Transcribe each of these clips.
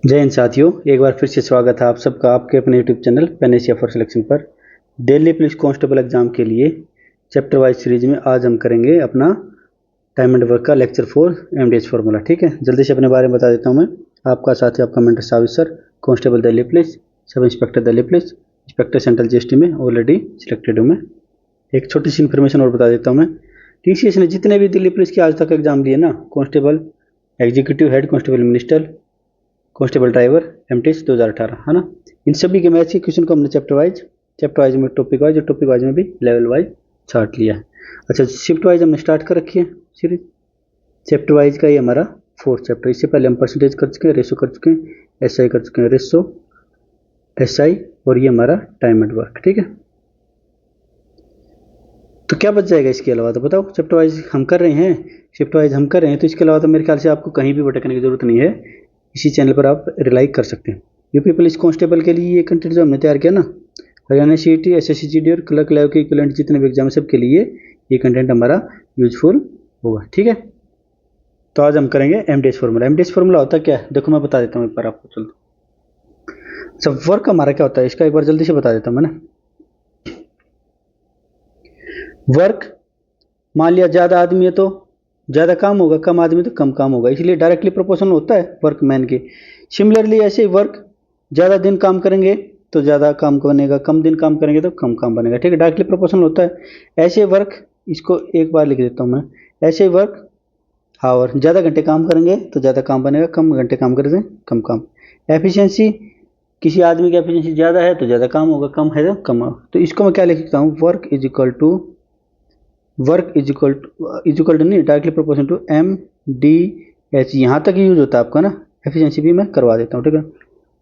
जय हिंद साथियों, एक बार फिर से स्वागत है आप सबका आपके अपने YouTube channel Panacea for selection पर। दिल्ली पुलिस कांस्टेबल एग्जाम के लिए चैप्टर वाइज सीरीज में आज हम करेंगे अपना टाइम एंड वर्क का लेक्चर 4 एमडीएच फार्मूला। ठीक है, जल्दी से अपने बारे में बता देता हूँ मैं। आपका साथी आपका mentor Savir sir, constable Delhi police, sub inspector Delhi police, inspector central GST में ऑलरेडी सिलेक्टेड हूँ मैं। एक छोटी सी इन्फॉर्मेशन और बता देता हूँ मैं। टीसीएस ने जितने भी दिल्ली पुलिस के आज तक एग्जाम दिए ना, constable, executive head constable minister, constable driver, MTS 2018, है ना। इन सभी के मैथ्स के क्वेश्चन को हमने चैप्टर वाइज में, टॉपिक वाइज और टॉपिक वाइज में भी लेवल वाइज छाट लिया है। अच्छा, शिफ्ट वाइज हमने स्टार्ट कर रखी है सीरीज। चैप्टर वाइज का ये हमारा 4th चैप्टर। इससे पहले हम परसेंटेज कर चुके हैं, रेशो कर चुके हैं, एसआई कर चुके हैं, रेशो, एसआई, और ये हमारा टाइम एंड वर्क। ठीक है, तो क्या बच जाएगा इसके अलावा? तो बताओ, चैप्टर वाइज हम कर रहे हैं, शिफ्ट वाइज हम कर रहे हैं, तो इसके अलावा तो मेरे ख्याल से आपको कहीं भी भटकने की जरूरत नहीं है। इसी चैनल पर आप रिलाई कर सकते हैं। यूपी पुलिस कांस्टेबल के लिए ये कंटेंट जो हमने तैयार किया ना, हरियाणा सीईटी, एसएससी जीडी और क्लर्क लेवल के इक्विवेलेंट जितने भी एग्जाम है सबके लिए ये कंटेंट हमारा यूजफुल होगा। ठीक है, तो आज हम करेंगे एमडीएच फार्मूला। एमडीएच फार्मूला होता क्या है, देखो मैं बता देता हूँ एक बार आपको। चलो, सब वर्क हमारा क्या होता है इसका एक बार जल्दी से बता देता हूँ मैं ना। वर्क, मान लिया ज़्यादा आदमी है तो ज़्यादा काम होगा, कम आदमी तो कम काम होगा, इसलिए डायरेक्टली प्रोपोर्शनल होता है वर्क मैन के। सिमिलरली ऐसे वर्क, ज़्यादा दिन काम करेंगे तो ज़्यादा काम बनेगा, कम दिन काम करेंगे तो कम काम बनेगा। ठीक है, डायरेक्टली प्रोपोर्शनल होता है। ऐसे वर्क, इसको एक बार लिख देता हूँ मैं, ऐसे वर्क हावर, ज़्यादा घंटे काम करेंगे तो ज़्यादा काम बनेगा, कम घंटे काम करेंगे कम काम। एफिशिएंसी, किसी आदमी की एफिशिएंसी ज़्यादा है तो ज़्यादा काम होगा, कम है तो कम होगा। तो इसको मैं क्या लिख सकता हूँ, वर्क इज इक्वल टू नहीं, directly proportional to M D H. यहाँ तक यूज होता है आपका ना, एफिशिएंसी भी मैं करवा देता हूँ। ठीक है,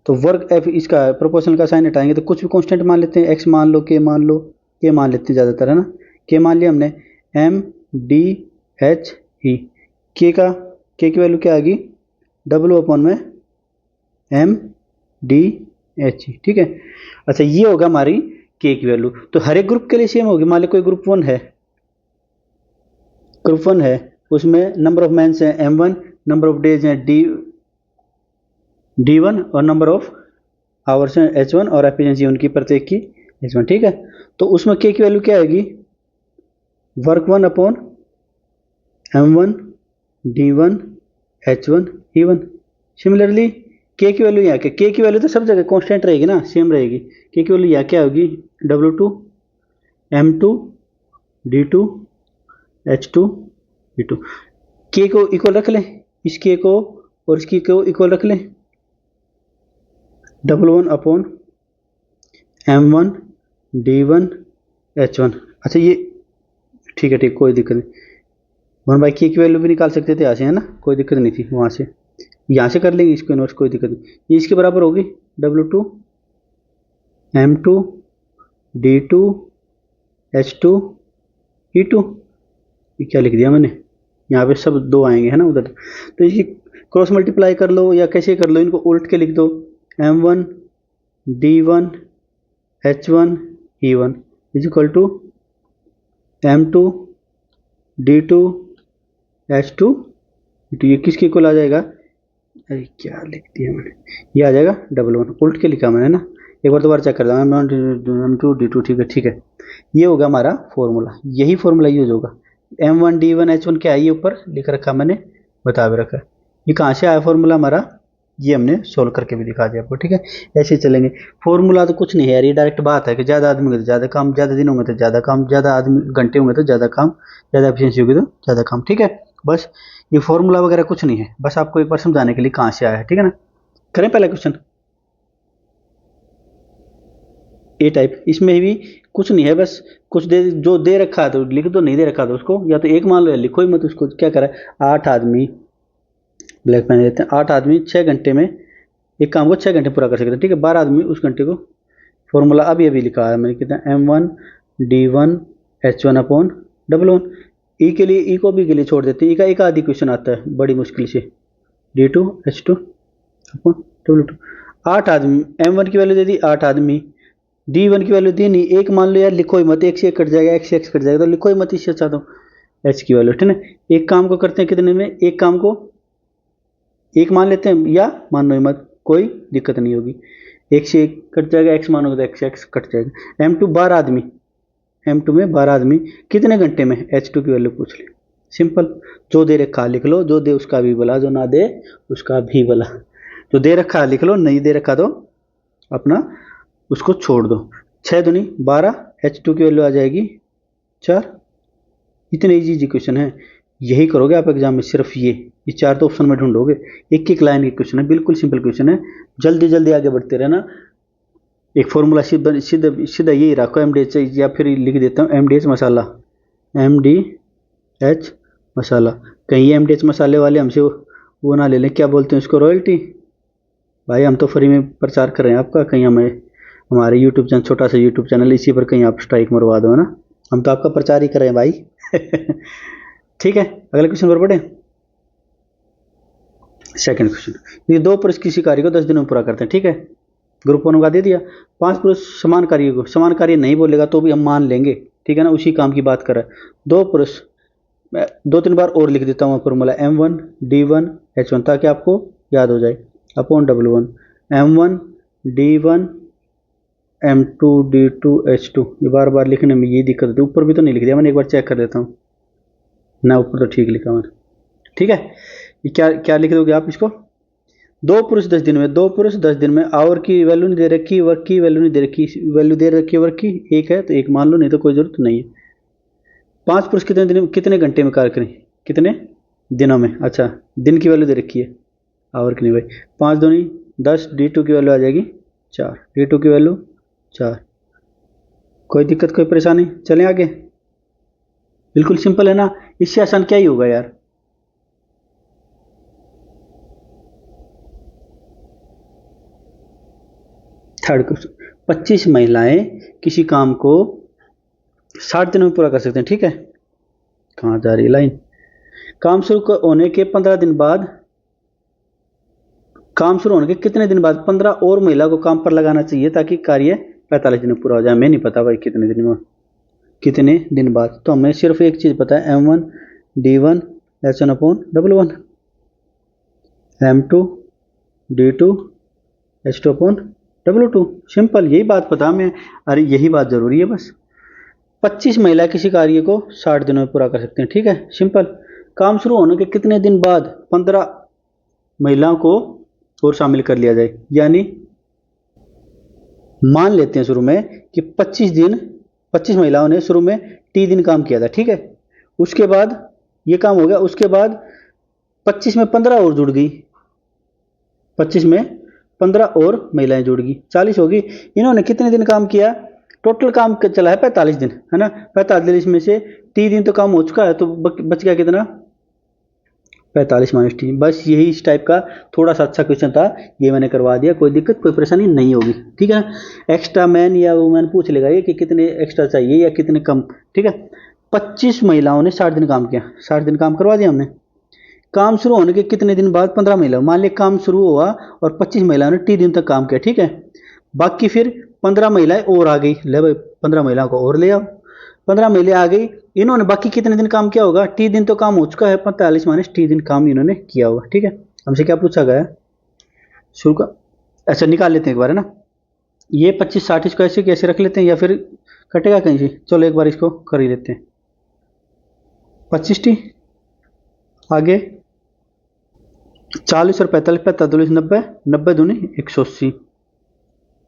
तो वर्क एफ, इसका प्रोपोर्शनल का साइन हटाएंगे तो कुछ भी कांस्टेंट मान लेते हैं, एक्स मान लो, के मान लो, के मान लेते हैं ज़्यादातर, है ना। के मान लिया हमने, एम डी एच ई, के की वैल्यू क्या आ गई, डब्ल्यू अपॉन में एम डी एच ई। ठीक है, अच्छा ये होगा हमारी के की वैल्यू। तो हर एक ग्रुप के लिए सेम होगी। मान लो कोई ग्रुप 1 है, उसमें नंबर ऑफ मैंस है M1, नंबर ऑफ डेज है D1 और नंबर ऑफ आवर्स है H1 और एफिशिएंसी उनकी प्रत्येक की H1। ठीक है, तो उसमें के की वैल्यू क्या आएगी, work 1 upon M1 D1 H1 E1। Similarly के की वैल्यू यहाँ के की वैल्यू तो सब जगह कांस्टेंट रहेगी ना, सेम रहेगी। के की वैल्यू यहाँ क्या होगी, W2 M2 D2 H2 E2। के को इक्वल रख लें, इस के को और इसकी को इक्वल रख लें, W1 upon M1 D1 H1। अच्छा ये ठीक है, कोई दिक्कत नहीं। 1 बाई के की वैल्यू भी निकाल सकते थे यहाँ से, है ना, कोई दिक्कत नहीं थी। वहाँ से यहाँ से कर लेंगे इसको इन्वर्स, कोई दिक्कत नहीं। ये इसके बराबर होगी W2 M2 D2 H2 E2। ये क्या लिख दिया मैंने, यहाँ पे सब 2 आएंगे, है ना उधर। तो इसकी क्रॉस मल्टीप्लाई कर लो या कैसे कर लो, इनको उल्ट के लिख दो, M1 D1 H1 E1 is equal to M2 D2 H2 E2। ये किसके इक्वल आ जाएगा, अरे क्या लिख दिया मैंने, ये आ जाएगा W1, उल्ट के लिखा मैंने ना। एक बार दोबारा चेक कर दो, M2 D2। ठीक है, ये होगा हमारा फॉर्मूला, यही फॉर्मूला यूज होगा। M1 D1 H1 क्या है, ये ऊपर लिख रखा मैंने, बता भी रखा। ये कहाँ से आया फॉर्मूला हमारा, ये हमने सोल्व करके भी दिखा दिया आपको। ठीक है, ऐसे चलेंगे। फॉर्मूला तो कुछ नहीं है यार, ये डायरेक्ट बात है कि ज़्यादा आदमी होंगे तो ज़्यादा काम, ज़्यादा दिन होंगे तो ज़्यादा काम, ज़्यादा आदमी घंटे होंगे तो ज़्यादा काम, ज़्यादा एफिशिएंसी होगी तो ज़्यादा काम। ठीक है, बस ये फॉर्मूला वगैरह कुछ नहीं है, बस आपको एक बार समझाने के लिए कहाँ से आया है। ठीक है ना, करें पहले क्वेश्चन ए टाइप। इसमें भी कुछ नहीं है, बस कुछ दे, जो दे रखा है तो लिख दो, नहीं दे रखा तो उसको या तो एक मान लो या लिखो ही मत उसको। क्या करा है, 8 आदमी, ब्लैक पेन लेते हैं, 8 आदमी 6 घंटे में एक काम को 6 घंटे पूरा कर सकते हैं। ठीक है, 12 आदमी उस घंटे को, फॉर्मूला अभी लिखा है मैंने, कितना, M1 D1 H1 upon W1। ई के लिए, ई को भी के लिए छोड़ देते हैं, ई का एक आधी क्वेश्चन आता है बड़ी मुश्किल से, D2 H2 अपॉन W2। 8 आदमी, M1 की वैल्यू दे दी 8 आदमी, D1 की वैल्यू दी नहीं, एक मान लो यार, लिखो ही मत, एक से एक कट जाएगा, एक से एक कट जाएगा, तो लिखो ही मत, इससे अच्छा तो H की वैल्यू। ठीक है, एक काम को करते हैं कितने में, एक काम को एक मान लेते हैं या मान लो ही मत, कोई दिक्कत नहीं होगी। एक से एक कट जाएगा, एक्स मानोगे तो एक्स एक्स कट जाएगा। M2 12 आदमी, M2 में 12 आदमी कितने घंटे में, H2 की वैल्यू पूछ ली। सिंपल, जो दे रखा लिख लो, जो दे उसका भी भला, जो ना दे उसका भी भला। जो दे रखा लिख लो, नहीं दे रखा तो अपना उसको छोड़ दो। 6 दूनी 12, H2 की वैल्यू आ जाएगी 4। इतने इजी क्वेश्चन है, यही करोगे आप एग्जाम में, सिर्फ ये 4 तो ऑप्शन में ढूंढोगे। एक लाइन के क्वेश्चन है, बिल्कुल सिंपल क्वेश्चन है। जल्दी जल्दी आगे बढ़ते रहना। एक फॉर्मूला सीधा सीधा सीधा यही रखो, MDH, या फिर लिख देता हूँ MDH मसाला, MDH मसाला। कहीं MDH मसाले वाले हमसे वो ना ले लें, क्या बोलते हैं उसको, रॉयल्टी। भाई हम तो फ्री में प्रचार कर रहे हैं आपका, कहीं हमें हमारे यूट्यूब चैनल, छोटा सा यूट्यूब चैनल, इसी पर कहीं आप स्ट्राइक मरवा दो ना। हम तो आपका प्रचार ही कर रहे हैं भाई। ठीक है, अगले क्वेश्चन पर बढ़े। सेकंड क्वेश्चन, ये 2 पुरुष किसी कार्य को 10 दिनों में पूरा करते हैं। ठीक है, ग्रुप 1 का दे दिया। 5 पुरुष समान कार्य को, समान कार्य नहीं बोलेगा तो भी हम मान लेंगे, ठीक है ना, उसी काम की बात कर रहा है। 2 पुरुष, मैं 2-3 बार और लिख देता हूँ फॉर्मूला, M1 D1 H1, ताकि आपको याद हो जाए, upon W1 M1 D1 M2 D2 H2। ये बार बार लिखने में ये दिक्कत होती है। ऊपर भी तो नहीं लिख दिया मैंने, एक बार चेक कर देता हूँ ना, ऊपर तो ठीक लिखा मैंने। ठीक है, ये क्या क्या लिख दोगे आप इसको, 2 पुरुष 10 दिन में, 2 पुरुष 10 दिन में, आवर की वैल्यू नहीं दे रखी, वर्क की वैल्यू नहीं दे रखी, वैल्यू दे रखी है वर्क की 1 है तो 1 मान लो, नहीं तो कोई जरूरत नहीं है। 5 पुरुष कितने दिन, कितने घंटे में कार्य करें, कितने दिनों में। अच्छा, दिन की वैल्यू दे रखी है, आवर की नहीं भाई। 5 दूनी 10, D2 की वैल्यू आ जाएगी 4, D2 की वैल्यू 4। कोई दिक्कत, कोई परेशानी, चलें आगे। बिल्कुल सिंपल है ना, इससे आसान क्या ही होगा यार। थर्ड क्वेश्चन, 25 महिलाएं किसी काम को 60 दिनों में पूरा कर सकते हैं। ठीक है, कहाँ जा रही लाइन। काम शुरू होने के 15 दिन बाद, काम शुरू होने के कितने दिन बाद 15 और महिला को काम पर लगाना चाहिए ताकि कार्य 45 दिन में पूरा हो जाए। हमें नहीं पता भाई कितने दिन में, कितने दिन बाद, तो हमें सिर्फ एक चीज पता है, M1 D1 H1 upon W1, M2 D2 H2 upon W2। Simple, यही बात पता हमें। अरे यही बात जरूरी है बस। 25 महिला किसी कार्य को 60 दिनों में पूरा कर सकते हैं। ठीक है, सिंपल। काम शुरू होने के कितने दिन बाद 15 महिलाओं को और शामिल कर लिया जाए, यानी मान लेते हैं शुरू में कि 25 महिलाओं ने शुरू में T दिन काम किया था। ठीक है, उसके बाद ये काम हो गया, उसके बाद 25 में 15 और जुड़ गई, 25 में 15 और महिलाएं जुड़ गई, 40 होगी। इन्होंने कितने दिन काम किया, टोटल काम चला है 45 दिन, है ना। 45 में से T दिन तो काम हो चुका है, तो बच गया कितना, 45 माइनस T। बस यही इस टाइप का थोड़ा सा अच्छा क्वेश्चन था, ये मैंने करवा दिया। कोई दिक्कत, कोई परेशानी नहीं होगी। ठीक है, एक्स्ट्रा मैन या वुमेन पूछ लेगा ये कि कितने एक्स्ट्रा चाहिए या कितने कम। ठीक है, 25 महिलाओं ने 60 दिन काम किया, 60 दिन काम करवा दिया हमने। काम शुरू होने के कितने दिन बाद 15 महिला, मान लिया काम शुरू हुआ और 25 महिलाओं ने T दिन तक काम किया। ठीक है, बाकी फिर 15 महिलाएं और आ गई, ले भाई 15 महिलाओं को और ले आओ, 15 महिलाएं आ गई। इन्होंने बाकी कितने दिन काम किया होगा, T दिन तो काम हो चुका है, 45 माइनस T दिन काम इन्होंने किया होगा। ठीक है, हमसे क्या पूछा गया शुरू का, अच्छा निकाल लेते हैं एक बार, है ना। ये 25 60 इसको ऐसे कैसे रख लेते हैं, या फिर कटेगा कहीं से, चलो एक बार इसको कर ही लेते हैं। 25T आगे 40 और 45, 45 90, 90 दूनी 180,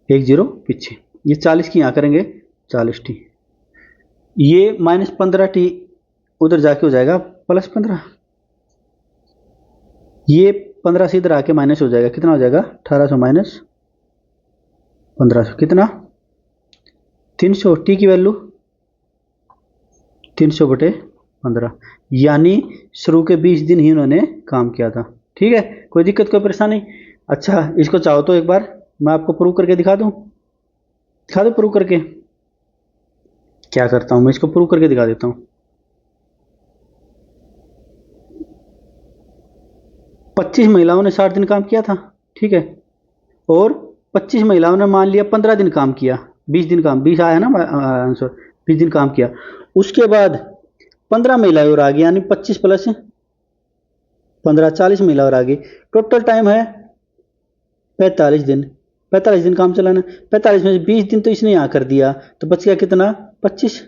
1 0 पीछे, ये 40 की यहाँ करेंगे 40T, ये माइनस 15T उधर जाके हो जाएगा प्लस 15, ये 15 से इधर आके माइनस हो जाएगा, कितना हो जाएगा 1800 माइनस 1500, कितना 300। T की वैल्यू 300/15, यानी शुरू के 20 दिन ही उन्होंने काम किया था। ठीक है, कोई दिक्कत, कोई परेशानी। अच्छा, इसको चाहो तो एक बार मैं आपको प्रूव करके दिखा दूं, प्रूव करके। क्या करता हूं मैं, इसको प्रूव करके दिखा देता हूं। 25 महिलाओं ने 60 दिन काम किया था। ठीक है, और 25 महिलाओं ने मान लिया 15 दिन काम किया, 20 दिन काम, 20 आया ना आंसर, 20 दिन काम किया। उसके बाद 15 महिलाएं और आ गई, यानी 25 प्लस 15 40 महिला और आ गई। टोटल टाइम है 45 दिन, 45 दिन काम चलाना। 45 में से 20 दिन तो इसने यहाँ कर दिया, तो बच गया कितना, 25।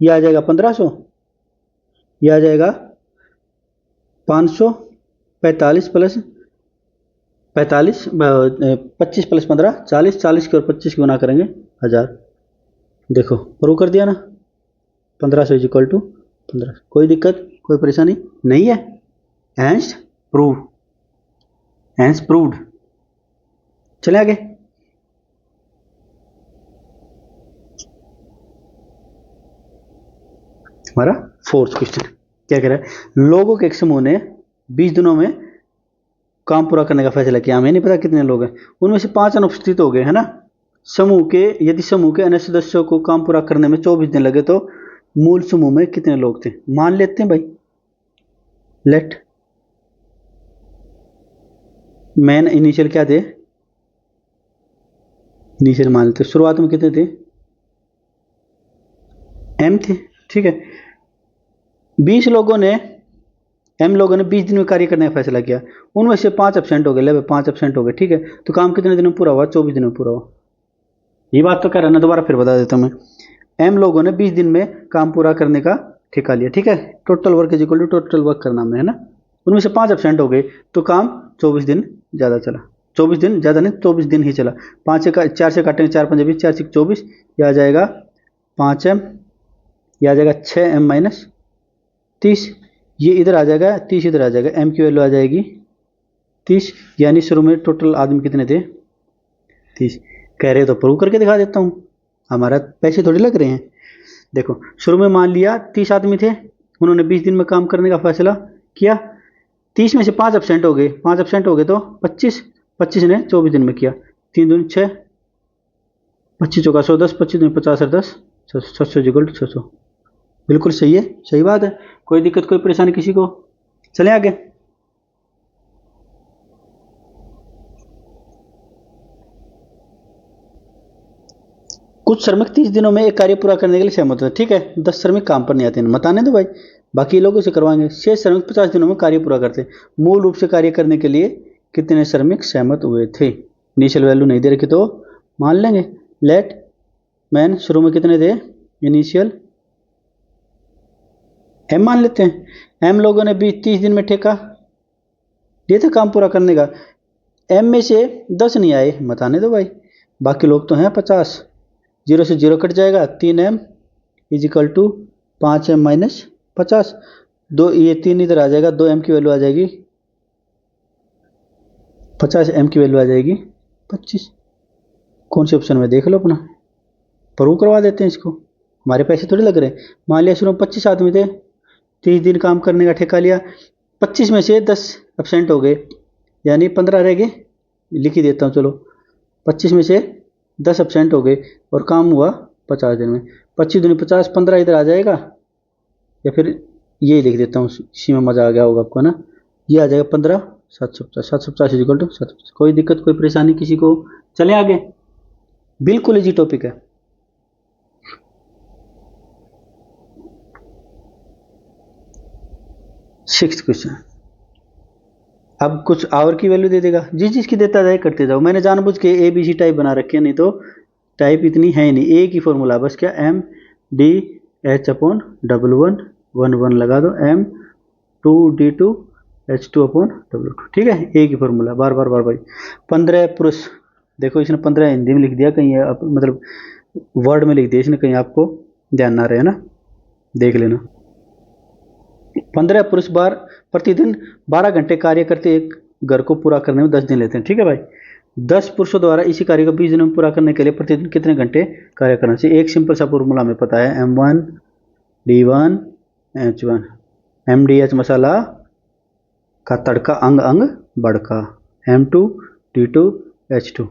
ये आ जाएगा 1500, ये आ जाएगा 500। 45 प्लस 45, 25 प्लस 15 40, 40 की और 25 की गुना करेंगे 1000। देखो प्रूव कर दिया ना, 1500 इज इक्वल टू 15। कोई दिक्कत कोई परेशानी नहीं है। Hence proved, hence proved. चले आगे। हमारा फोर्थ क्वेश्चन क्या कह रहा है, लोगों के एक समूह ने 20 दिनों में काम पूरा करने का फैसला किया। हमें नहीं पता कितने लोग हैं, उनमें से 5 अनुपस्थित हो गए, है ना। समूह के, यदि समूह के अन्य सदस्यों को काम पूरा करने में 24 दिन लगे तो मूल समूह में कितने लोग थे। मान लेते हैं भाई, लेट मैन इनिशियल क्या थे, इनिशियल मान लेते, शुरुआत में कितने थे, एम थे, ठीक है। 20 लोगों ने, एम लोगों ने 20 दिन में कार्य करने का फैसला किया, उनमें से 5 एब्सेंट हो गए, ले 5 एब्सेंट हो गए, ठीक है। तो काम कितने दिन में पूरा हुआ, 24 दिन में पूरा हुआ। ये बात तो कह रहा ना, दोबारा फिर बता देता हूं मैं। एम लोगों ने 20 दिन में काम पूरा करने का ठेका लिया, ठीक है। Total work is equal to total work करना में, है ना। उनमें से 5 एब्सेंट हो गए, तो काम 24 दिन ज़्यादा चला। 24 दिन ज़्यादा नहीं, 24 दिन ही चला। 5 से 4 से काटेंगे, 4 5 20, 4 6 24, यह आ जाएगा 5m, यह आ जाएगा 6m माइनस 30, ये इधर आ जाएगा 30, इधर आ जाएगा, m की वैल्यू आ जाएगी 30। यानी शुरू में टोटल आदमी कितने थे, 30। कह रहे तो प्रूव करके दिखा देता हूँ, हमारा पैसे थोड़ी लग रहे हैं। देखो शुरू में मान लिया 30 आदमी थे, उन्होंने 20 दिन में काम करने का फैसला किया। 30 में से 5 एब्सेंट हो गए, 5 एब्सेंट हो गए तो 25, 25 ने 24 दिन में किया। 3 दूनी 6, 25 चौका 100, 10, 25 दूनी 50 और 10 700 इक्वल टू 600। बिल्कुल सही है, सही बात है, कोई दिक्कत कोई परेशानी किसी को। चलें आगे। कुछ श्रमिक 30 दिनों में एक कार्य पूरा करने के लिए सहमत होते हैं, ठीक है। 10 श्रमिक काम पर नहीं आते हैं, बताने दो भाई, बाकी लोगों से करवाएंगे। 6 श्रमिक 50 दिनों में कार्य पूरा करते हैं। मूल रूप से कार्य करने के लिए कितने श्रमिक सहमत हुए थे। इनिशियल वैल्यू नहीं दे रखी तो मान लेंगे। लेट मैन शुरू में कितने थे, इनिशियल एम मान लेते हैं। एम लोगों ने 30 दिन में ठेका दिया था काम पूरा करने का। एम में से 10 नहीं आए, बताने दो भाई, बाकी लोग तो हैं 50। 0 से 0 कट जाएगा, 3m is equal to 5m minus 50। दो ये 3 इधर आ जाएगा, 2m की वैल्यू आ जाएगी 50, m की वैल्यू आ जाएगी 25। कौन से ऑप्शन में देख लो अपना, प्रूव करवा देते हैं इसको, हमारे पैसे थोड़ी लग रहे हैं। मान लिया शुरू में 25 आदमी थे, 30 दिन काम करने का ठेका लिया। 25 में से 10 एब्सेंट हो गए, यानी 15 रह गए, लिख ही देता हूँ चलो। 25 में से 10 एब्सेंट हो गए और काम हुआ 50 दिन में। 25 दूनी 50, 15 इधर आ जाएगा, या फिर ये लिख देता हूँ, इसी में मज़ा आ गया होगा आपको ना। ये आ जाएगा 15, 750, 750 इक्वल टू 750। कोई दिक्कत कोई परेशानी किसी को। चले आगे, बिल्कुल इजी टॉपिक है। सिक्स्थ क्वेश्चन, अब कुछ आवर की वैल्यू दे देगा, जिस जिसकी देता जाए करते जाओ। मैंने जानबूझ के ए बी सी टाइप बना रखे हैं, नहीं तो टाइप इतनी है नहीं, एक ही फॉर्मूला बस, क्या M D H upon W1 1 1 लगा दो, M2D2 H2 अपॉन W2, ठीक है। एक ही फॉर्मूला, बार बार बार बार। 15 पुरुष, देखो इसने 15 हिंदी में लिख दिया, कहीं मतलब वर्ड में लिख दिया इसने, कहीं आपको ध्यान ना रहे ना, देख लेना। 15 पुरुष बार प्रतिदिन 12 घंटे कार्य करते, एक घर को पूरा करने में 10 दिन लेते हैं, ठीक है भाई। 10 पुरुषों द्वारा इसी कार्य को 20 दिनों में पूरा करने के लिए प्रतिदिन कितने घंटे कार्य करना चाहिए। एक सिंपल सा फॉर्मूला हमें पता है, M1 D1 H1। MDH मसाला का तड़का अंग अंग बड़का, M2 D2 H2।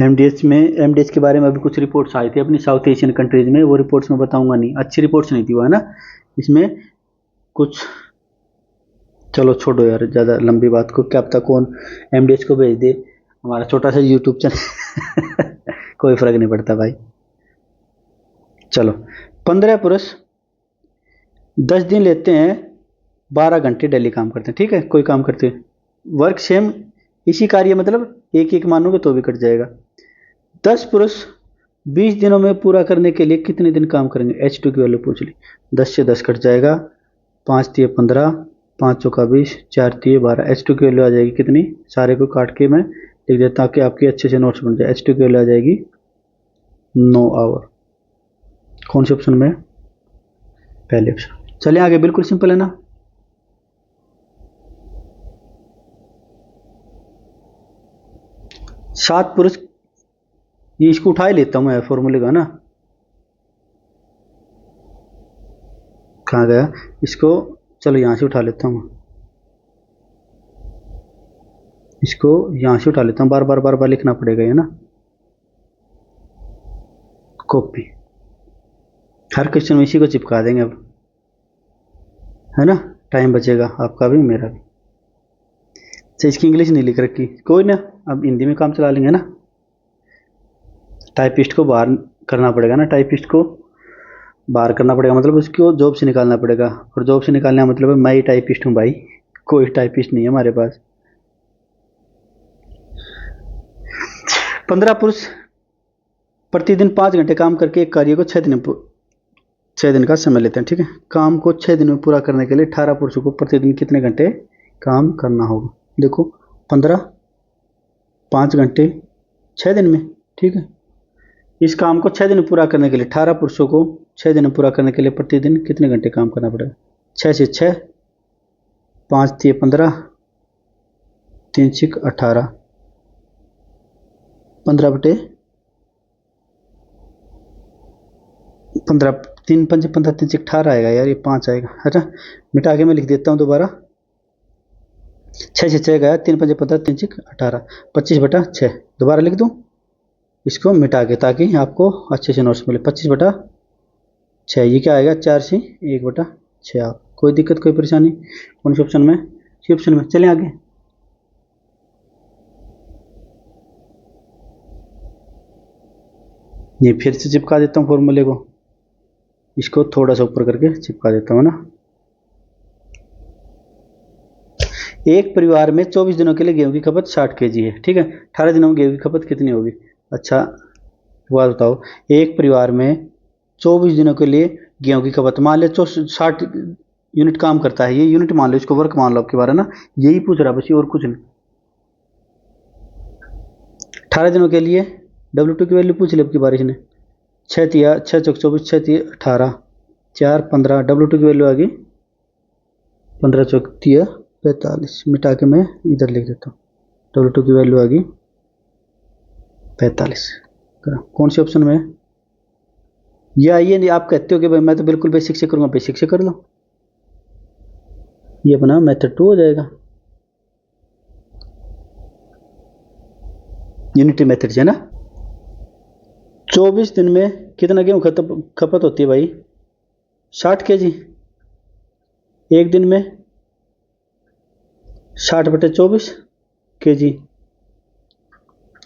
एमडीएच के बारे में अभी कुछ रिपोर्ट्स आई थी अपनी साउथ एशियन कंट्रीज में, वो रिपोर्ट्स में बताऊंगा नहीं, अच्छी रिपोर्ट्स नहीं थी वो, है ना। इसमें कुछ, चलो छोड़ो यार, ज़्यादा लंबी बात को, क्या पता कौन एमडीएच को भेज दे, हमारा छोटा सा यूट्यूब चैनल कोई फर्क नहीं पड़ता भाई। चलो 15 पुरुष 10 दिन लेते हैं, 12 घंटे डेली काम करते हैं, ठीक है। कोई काम करते हैं, वर्क सेम इसी कार्य मतलब एक एक मानोगे तो भी कट जाएगा। 10 पुरुष 20 दिनों में पूरा करने के लिए कितने दिन काम करेंगे? H2 की वैल्यू पूछ ली। 10 से 10 कट जाएगा, 5 तिये 15, 5 चौका 20, 4 तिये 12। H2 की वैल्यू आ जाएगी कितनी? सारे को काट के मैं लिख देता हूँ ताकि आपके अच्छे से नोट्स बन जाए। H2 की वैल्यू आ जाएगी 9 आवर। कौन से ऑप्शन में? पहले ऑप्शन। चलिए आगे, बिल्कुल सिंपल है ना। सात पुरुष, ये इसको उठा ही लेता हूँ मैं फॉर्मूले का ना। कहाँ गया? इसको चलो यहाँ से उठा लेता हूँ, इसको यहाँ से उठा लेता हूँ। बार बार बार बार लिखना पड़ेगा ये ना। कॉपी, हर क्वेश्चन में इसी को चिपका देंगे अब, है ना। टाइम बचेगा आपका भी मेरा भी। अच्छा, इसकी इंग्लिश नहीं लिख रखी, कोई ना, अब हिंदी में काम चला लेंगे ना। टाइपिस्ट को बाहर करना पड़ेगा ना, टाइपिस्ट को बाहर करना पड़ेगा, मतलब उसको जॉब से निकालना पड़ेगा। और जॉब से निकालने का मतलब है मैं ही टाइपिस्ट हूँ भाई, कोई टाइपिस्ट नहीं है हमारे पास। 15 पुरुष प्रतिदिन 5 घंटे काम करके एक कार्य को 6 दिन का समय लेते हैं, ठीक है। काम को 6 दिन में पूरा करने के लिए 18 पुरुषों को प्रतिदिन कितने घंटे काम करना होगा? देखो 15, 5 घंटे 6 दिन में, ठीक है। इस काम को 6 दिन में पूरा करने के लिए 18 पुरुषों को 6 दिन में पूरा करने के लिए प्रतिदिन कितने घंटे काम करना पड़ेगा? 6 से 6, 5 तिये 15, 3 छिक 18, 15 बटे 15, 3 पंजे 15, 3 छिक 18 आएगा यार, ये 5 आएगा। अच्छा, मिटा के मैं लिख देता हूँ दोबारा। 6 से 6 गया, 3 पंजे 15, 3 छिक 18, 25 बटा 6। दोबारा लिख दूँ इसको मिटा के ताकि आपको अच्छे से नोट्स मिले। 25 बटा 6, ये क्या आएगा? 4 से 1 बटा 6। आप कोई दिक्कत कोई परेशानी? कौन से ऑप्शन में? सी ऑप्शन में। चलें आगे। ये फिर से चिपका देता हूँ फॉर्मूले को, इसको थोड़ा सा ऊपर करके चिपका देता हूँ ना। एक परिवार में 24 दिनों के लिए गेहूं की खपत 60 केजी है, ठीक है। 18 दिनों में गेहूं की खपत कितनी होगी? अच्छा बात बताओ, एक परिवार में 24 दिनों के लिए गेहूं की खपत, मान लो 60 यूनिट काम करता है, ये यूनिट मान लो, इसको वर्क मान लो आपके बारे ना, यही पूछ रहा बस, और कुछ नहीं। 18 दिनों के लिए W2 की वैल्यू पूछ ली आपकी बारिश ने। 6 तिया 6 चौक 24, 6 तिया 18, 4 15, W2 की वैल्यू आ गई 15 चौक तिया 45। मिटा के मैं इधर लिख देता हूँ, W2 की वैल्यू आ गई 45। कौन से ऑप्शन में है? या ये नहीं आप कहते हो कि भाई मैं तो बिल्कुल बेसिक से करूँगा, बेसिक से कर लो, ये अपना मेथड 2 हो जाएगा, यूनिटी मेथड से ना। 24 दिन में कितना गेहूँ खपत होती है भाई? 60 केजी। एक दिन में 60 बटे 24 केजी,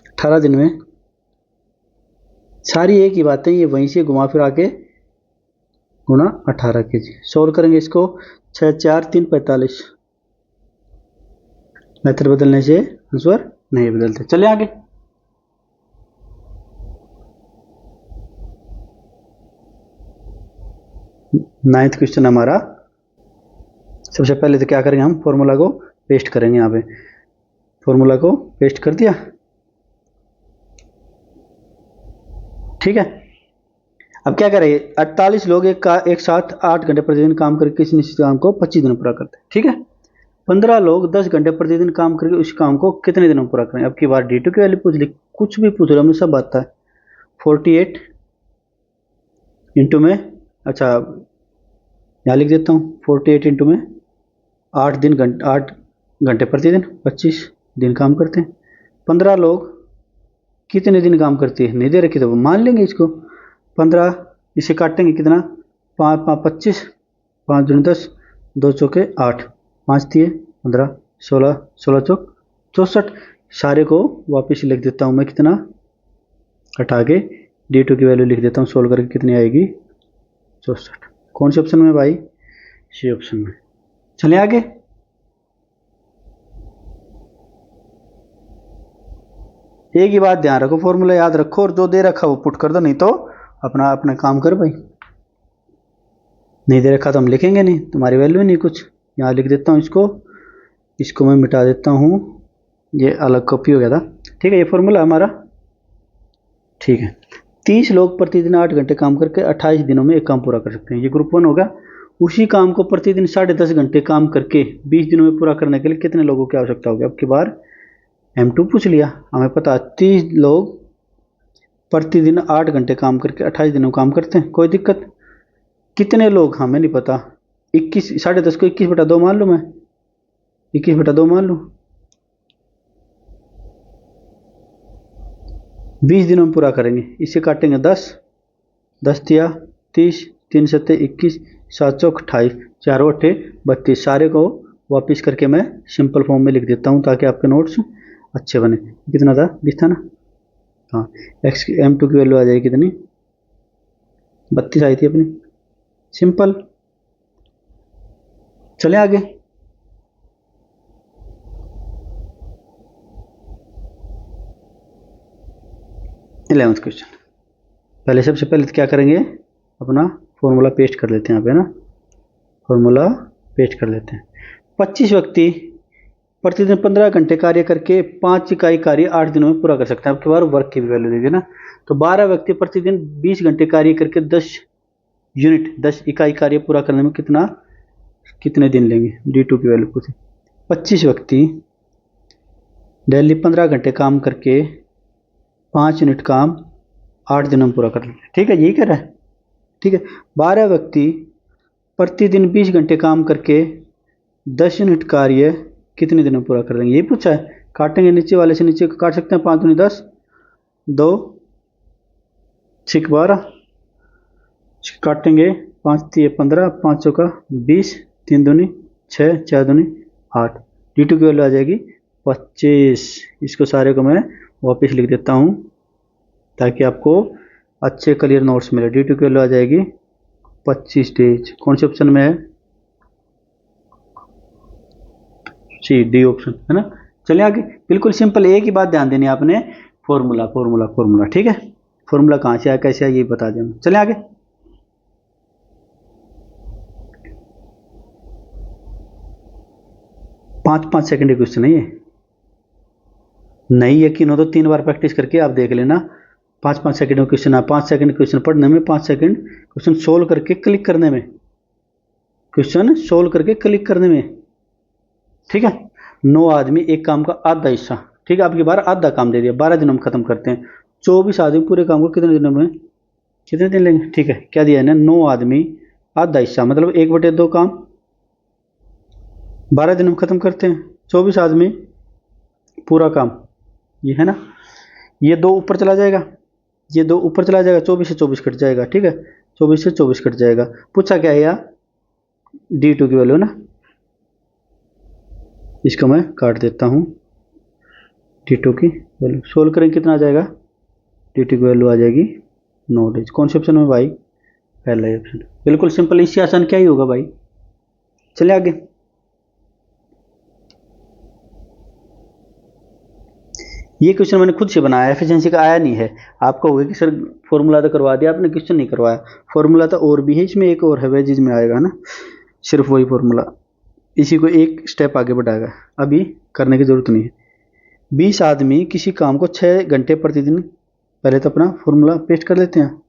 18 दिन में। सारी एक ही बातें, ये वहीं से घुमा फिरा के गुणा 18 केजी। सोल्व करेंगे इसको, 6 4 3 45। मेथड बदलने से आंसर नहीं बदलते। चलिए आगे। नाइन्थ क्वेश्चन हमारा। सबसे पहले तो क्या करेंगे, हम फॉर्मूला को पेस्ट करेंगे यहाँ पे। फॉर्मूला को पेस्ट कर दिया, ठीक है। अब क्या करेंगे, 48 लोग एक साथ 8 घंटे प्रतिदिन काम करके किसी निश्चित काम को 25 दिन में पूरा करते हैं, ठीक है। 15 लोग 10 घंटे प्रतिदिन काम करके उस काम को कितने दिनों में पूरा करें? अब की बार D2 की वैल्यू पूछ ली, कुछ भी पूछ रहे हमें सब आता है। 48 इंटू में, अच्छा यहाँ लिख देता हूँ, 48 इंटू में 8 घंटे प्रतिदिन 25 दिन काम करते हैं। 15 लोग कितने दिन काम करते हैं? नहीं दे रखी तो वो मान लेंगे इसको। 15 इसे काटेंगे कितना, 5 5 25, 5 दूनी 10, 2 चौके 8, 5 तिये 15, 16 16 चौक 64। सारे को वापस लिख देता हूँ मैं, कितना हटा के D2 की वैल्यू लिख देता हूँ, सोल्व करके कितनी आएगी 64। कौन से ऑप्शन में भाई? सी ऑप्शन में। चलिए आगे। एक ही बात ध्यान रखो, फॉर्मूला याद रखो और जो दे रखा वो पुट कर दो, नहीं तो अपना अपना काम कर भाई। नहीं दे रखा तो हम लिखेंगे नहीं, तुम्हारी वैल्यू नहीं कुछ। यहाँ लिख देता हूँ इसको, इसको मैं मिटा देता हूँ, ये अलग कॉपी हो गया था। ठीक है, ये फॉर्मूला हमारा। ठीक है, 30 लोग प्रतिदिन 8 घंटे काम करके 28 दिनों में एक काम पूरा कर सकते हैं, ये ग्रुप 1 होगा। उसी काम को प्रतिदिन 10.5 घंटे काम करके 20 दिनों में पूरा करने के लिए कितने लोगों की आवश्यकता होगी। अब की बार M2 पूछ लिया, हमें पता 30 लोग प्रतिदिन 8 घंटे काम करके 28 दिनों में काम करते हैं, कोई दिक्कत। कितने लोग हमें नहीं पता, 21 10.5 को 21/2 मान लूँ मैं, 21/2 मान लूँ। 20 दिनों में पूरा करेंगे, इससे काटेंगे 10, 10 तिया 30, 3 सत्ते 21, 7 चौक 28, 4 अट्ठे 32। सारे को वापिस करके मैं सिंपल फॉर्म में लिख देता हूँ ताकि आपके नोट्स अच्छे बने। कितना था, 20 था ना। हाँ, M2 की वैल्यू आ जाएगी कितनी, 32 आई थी अपनी, सिंपल। चले आगे। इलेवंथ क्वेश्चन, पहले सबसे पहले क्या करेंगे, अपना फॉर्मूला पेस्ट कर लेते हैं यहाँ पे ना, फॉर्मूला पेस्ट कर लेते हैं। 25 व्यक्ति प्रतिदिन 15 घंटे कार्य करके 5 इकाई कार्य 8 दिनों में पूरा कर सकते हैं। आपके बार वर्क की भी वैल्यू देंगे ना, तो 12 व्यक्ति प्रतिदिन 20 घंटे कार्य करके 10 इकाई कार्य पूरा करने में कितने दिन लेंगे। D2 की वैल्यू पूछे। 25 व्यक्ति डेली 15 घंटे काम करके 5 यूनिट काम 8 दिनों में पूरा कर लेंगे। ठीक है, यही कर रहा है। ठीक है, 12 व्यक्ति प्रतिदिन 20 घंटे काम करके 10 यूनिट कार्य कितने दिनों में पूरा कर देंगे, यही पूछा है। काटेंगे, नीचे वाले से नीचे काट सकते हैं, 5 दूनी 10, 2 6 12, काटेंगे 5 3 15, 5 चौका 20, 3 दूनी 6, 4 दूनी 8। D2 की वैल्यू आ जाएगी 25। इसको सारे को मैं वापस लिख देता हूँ ताकि आपको अच्छे क्लियर नोट्स मिले। D2 की वैल्यू आ जाएगी 25 डेज। कौन से ऑप्शन में है, सी डी ऑप्शन है ना। चलिए आगे, बिल्कुल सिंपल, एक ही बात ध्यान देनी है आपने, फॉर्मूला फॉर्मूला फॉर्मूला। ठीक है, फॉर्मूला कहाँ से आया कैसे आया ये बता दें। चलिए आगे, पाँच सेकंड के क्वेश्चन है ये, नहीं यकीन हो तो 3 बार प्रैक्टिस करके आप देख लेना। 5 सेकंड का क्वेश्चन है, 5 सेकंड क्वेश्चन पढ़ने में, 5 सेकंड क्वेश्चन सोल्व करके क्लिक करने में, क्वेश्चन सोल्व करके क्लिक करने में। ठीक है, 9 आदमी एक काम का आधा हिस्सा, ठीक है, आपकी बार आधा काम दे दिया, 12 दिनों में खत्म करते हैं। 24 आदमी पूरे काम को कितने दिनों में, कितने दिन लेंगे। ठीक है, क्या दिया है ना, 9 आदमी आधा हिस्सा मतलब 1/2 काम 12 दिनों में खत्म करते हैं। 24 आदमी पूरा काम, ये है ना, ये 2 ऊपर चला जाएगा, ये 2 ऊपर चला जाएगा, 24 से 24 कट जाएगा। ठीक है, 24 से 24 कट जाएगा। पूछा क्या है यार, D2 की वैल्यू ना, इसको मैं काट देता हूँ। D2 की वैल्यू सोल्व करेंगे, कितना आ जाएगा, D2 की वैल्यू आ जाएगी 9 डेज। कौन से ऑप्शन में भाई, पहला ही ऑप्शन। बिल्कुल सिंपल, इससे आसान क्या ही होगा भाई। चलिए आगे, ये क्वेश्चन मैंने खुद से बनाया, एफिशिएंसी का आया नहीं है। आपको होगा कि सर फॉर्मूला तो करवा दिया आपने, क्वेश्चन नहीं करवाया। फॉर्मूला तो और भी है इसमें, एक और है वेजिज में आएगा ना, सिर्फ वही फॉर्मूला इसी को एक स्टेप आगे बढ़ाएगा, अभी करने की जरूरत नहीं है। 20 आदमी किसी काम को 6 घंटे प्रतिदिन, पहले तो अपना फॉर्मूला पेस्ट कर लेते हैं।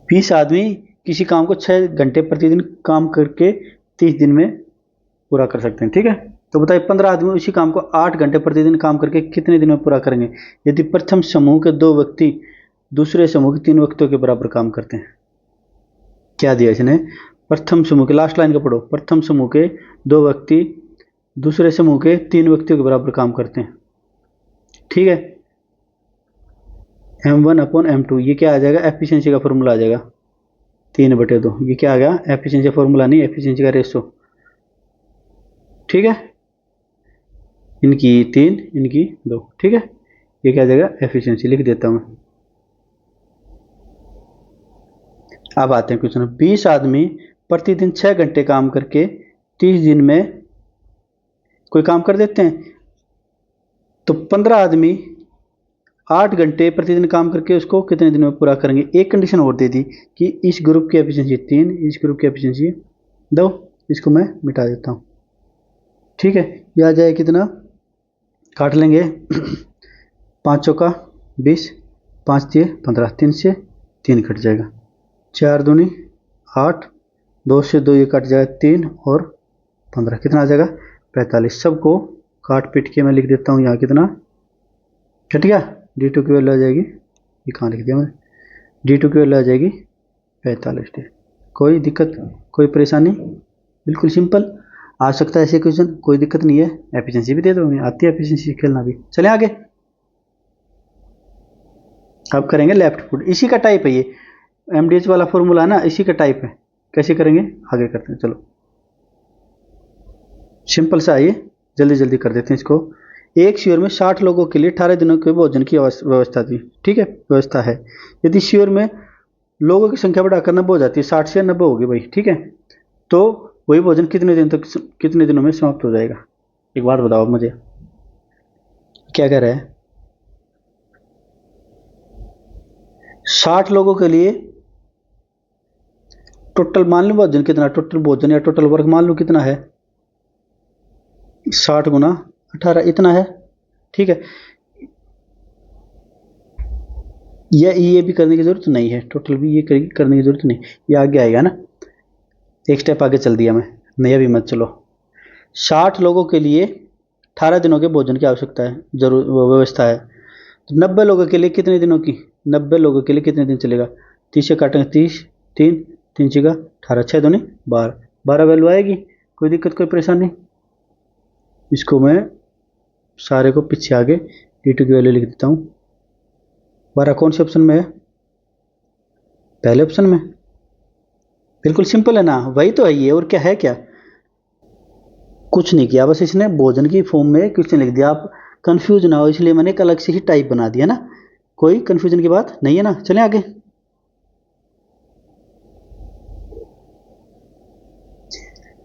बीस आदमी किसी काम को 6 घंटे प्रतिदिन काम करके 30 दिन में पूरा कर सकते हैं। ठीक है, तो बताइए 15 आदमी उसी काम को 8 घंटे प्रतिदिन काम करके कितने दिन में पूरा करेंगे यदि प्रथम समूह के 2 व्यक्ति दूसरे समूह के 3 व्यक्तियों के बराबर काम करते हैं। क्या दिया इसने, प्रथम समूह के, लास्ट लाइन का पढ़ो, प्रथम समूह के 2 व्यक्ति दूसरे समूह के 3 व्यक्तियों के बराबर काम करते हैं। ठीक है, M1/M2, ये क्या आ जाएगा, एफिशिएंसी का फॉर्मूला आ जाएगा 3/2। ये क्या आ गया, एफिशिएंसी का फॉर्मूला नहीं, एफिशिएंसी का रेशो। ठीक है, इनकी 3 इनकी 2। ठीक है, ये क्या आ जाएगा, एफिशिएंसी, लिख देता हूँ। अब आते हैं क्वेश्चन, 20 आदमी प्रतिदिन 6 घंटे काम करके 30 दिन में कोई काम कर देते हैं, तो 15 आदमी 8 घंटे प्रतिदिन काम करके उसको कितने दिन में पूरा करेंगे। एक कंडीशन और दे दी कि इस ग्रुप की एफिशिएंसी 3, इस ग्रुप की एफिशिएंसी 2। इसको मैं मिटा देता हूँ, ठीक है। यह आ जाए कितना, काट लेंगे 5 चौका 20, 5 दिए 15, 3 से 3 कट जाएगा, 4 दूनी 8, 2 से 2 ये कट जाएगा 3 और 15, कितना आ जाएगा 45। सबको काट पीट के मैं लिख देता हूँ, यहाँ कितना कट गया, D2 की वैल्यू आ जाएगी, ये कहाँ लिख दिया मैंने, D2 की वैल्यू आ जाएगी 45 डे। कोई दिक्कत, कोई परेशानी, बिल्कुल सिंपल आ सकता है ऐसे क्वेश्चन, कोई दिक्कत नहीं है। एफिशिएंसी भी दे दो, आती है एफिशिएंसी खेलना भी। चले आगे, अब करेंगे लेफ्ट फुट, इसी का टाइप है ये MDH वाला फॉर्मूला है ना, इसी का टाइप है। कैसे करेंगे आगे करते हैं, चलो सिंपल सा है ये, जल्दी जल्दी कर देते हैं इसको। एक शिविर में 60 लोगों के लिए 18 दिनों के भोजन की व्यवस्था थी, ठीक है, व्यवस्था है। यदि शिविर में लोगों की संख्या बढ़ाकर 90 हो जाती है, 60 से 90 होगी भाई, ठीक है, तो वही भोजन कितने दिन तक, कितने दिनों में समाप्त हो जाएगा। एक बात बताओ मुझे, क्या कह रहा है, 60 लोगों के लिए टोटल मान लो भोजन कितना, टोटल भोजन या टोटल वर्क मान लो कितना है, 60 गुना 18 इतना है, ठीक है। ये भी करने की जरूरत नहीं है, टोटल भी ये करने की जरूरत नहीं, ये आगे आएगा ना, एक स्टेप आगे चल दिया मैं, नया भी मत चलो। 60 लोगों के लिए 18 दिनों के भोजन की आवश्यकता है, जरूर व्यवस्था है। तो 90 लोगों के लिए कितने दिनों की, 90 लोगों के लिए कितने दिन चलेगा, 30 से काटेंगे 30, 3 3 6 18, 6 दूनी 12, 12 वैल्यू आएगी, कोई दिक्कत कोई परेशानी। इसको मैं सारे को पीछे आगे D2 की वैल्यू लिख देता हूँ। 12 कौन से ऑप्शन में है, पहले ऑप्शन में, बिल्कुल सिंपल है ना, वही तो है ये, और क्या है, क्या कुछ नहीं किया, बस इसने भोजन की फॉर्म में क्वेश्चन लिख दिया। आप कंफ्यूज ना हो इसलिए मैंने एक अलग से ही टाइप बना दिया ना, कोई कंफ्यूजन की बात नहीं है ना। चलें आगे,